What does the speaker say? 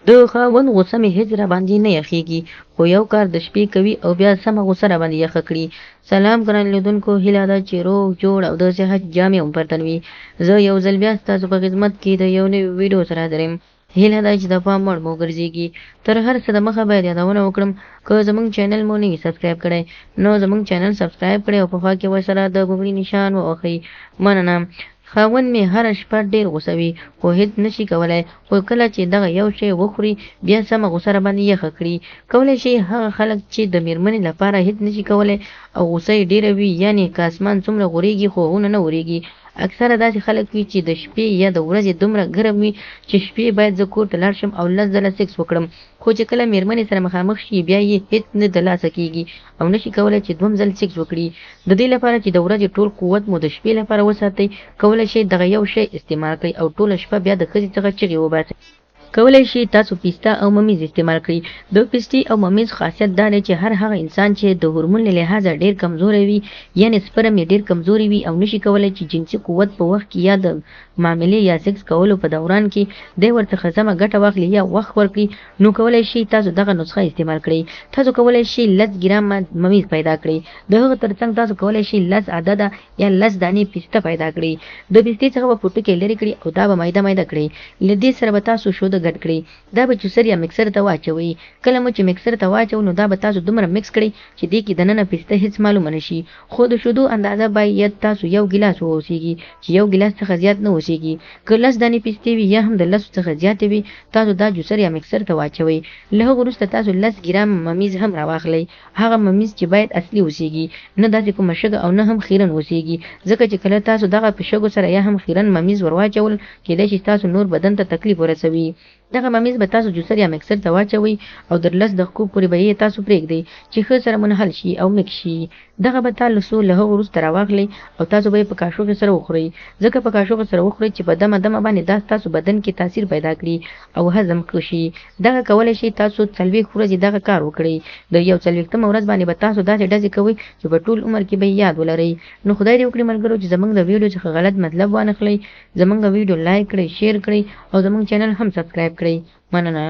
د خاوند غوسه مې هېڅ راباندې نه یخېږي، خو یو کار د شپې کوي او بیا سمه غوسه راباندې یخه کړي. سلام ګران لیدونکو، هیله ده چې روغ جوړ او د صحت جامې هم پرتن وي. زه یو ځل بیا ستاسو په خدمت کې د یو نوي ویډیو سره حاضر یم. هیله ده چې د پام وړ مو وګرځېږي. تر هر څه دمخه باید یادونه وکړم، که زموږ چینل مو نه وي سبسکرایب کړی نو زموږ چینل سبسکرایب کړئ او په خوا کې ورسره د ګوګړي نشان ووهئ. مننه. خاوند مې هره شپه ډېر غوسه وي، خو هېڅ نشي کولی، خو کله چې دغه یو شی وخوري بیا سمه غوسه راباندې یخه کړي. کولی شي هغه خلک چې د مېرمنې لپاره هېڅ نشي کولی او غوسه یې ډېره وي، یعنې که اسمان څومره غورېږي خو غرونه نه غورېږي. اکثره داسې خلک وي چې د شپې یا د ورځې دومره ګرم وي چې شپې باید زه کور ته لاړ شم او 10 ځله سیکس وکړم، خو چې کله مېرمنې سره مخامخ شي بیا یې هېڅ نه د لاسه کېږي او نشي کولی چې 2 ځل سیکس وکړي. د دې لپاره چې د ورځې ټول قوت مو د شپې لپاره وساتئ، کولی شئ دغه یو شی استعمال کړئ او ټوله شپه بیا د ښځې څخه چغې وباسئ. کولی شي تاسو پیستا او ممیز استعمال کړئ. د پیستي او ممیز خاصیت دا دی چې هر هغه انسان چې د هورمون له لحاظه ډېر کمزوری وي، یعنې سپرم یې ډېر کمزوری وي او نشي کولی چې جنسي قوت په وخت کې یا د معاملې یا سیکس کولو په دوران کې دی ورڅخه سمه ګټه واخلي یا وخت ورکړي، نو کولی شي تاسو دغه نسخه استعمال کړئ. تاسو کولی شي 10 ګرامه ممیز پیدا کړئ. د هغه ترڅنګ تاسو کولی شي 10 عدده یا 10 دانې پیسته پیدا کړئ. د پیستې څخه به پوټکي لرې کړئ او دا به میده میده کړئ. له دې سره به تاسو شوده ګډ کړئ. دا به جوسر یا مکسر ته واچوئ. کله مو چې مکسر ته واچو نو دا به تاسو دومره مکس کړئ چې دې کې دننه پیسته هیڅ معلومه نشي، خو د شیدو اندازه باید تاسو 1 ګیلاس واوسیږي چې 1 ګیلاس څخه زیات نه اوسیږي. که 10 دانې پیستې وي یا هم د 10 څخه زیاتې وي، تاسو دا جوسر یا مکسر ته واچوئ. له هغه وروسته تاسو 10 ګرام ممیز هم راواخلئ. هغه ممیز چې باید اصلي اوسیږي، نه داسې کومه شګه او نه هم خیرن اوسیږي، ځکه چې کله تاسو دغه په شګو سره یا هم خیرن ممیز ورواچول کېدای شي تاسو نور بدن ته تکلیف ورسوي. دغه ممیز به تاسو جوسر یا مکسر ته واچوئ او د 10 دقیقو پورې به یې تاسو پرېږدئ چې ښه سره منحل شي او مکس شي. دغه به تاسو له هغه وروسته راواخلئ او تاسو به یې په کاشوغې سره وخورئ، ځکه په کاشوغې سره وخورئ چې په دمه دمه باندې دا تاسو بدن کې تاثیر پیدا کړي او هضم شي. دغه کولی شي تاسو 40 ورځې دغه کار وکړئ. د 41مه ورځ باندې به تاسو داسې ډزې کوئ چې په ټول عمر کې به یاد ولرئ. نو خدای دې وکړي ملګرو چې زموږ د ویډیو څخه غلط مطلب وانخلئ. زموږ ویډیو لایک کړئ، شیر کړئ او زموږ چینل هم سبسکرایب کړئ. مننه.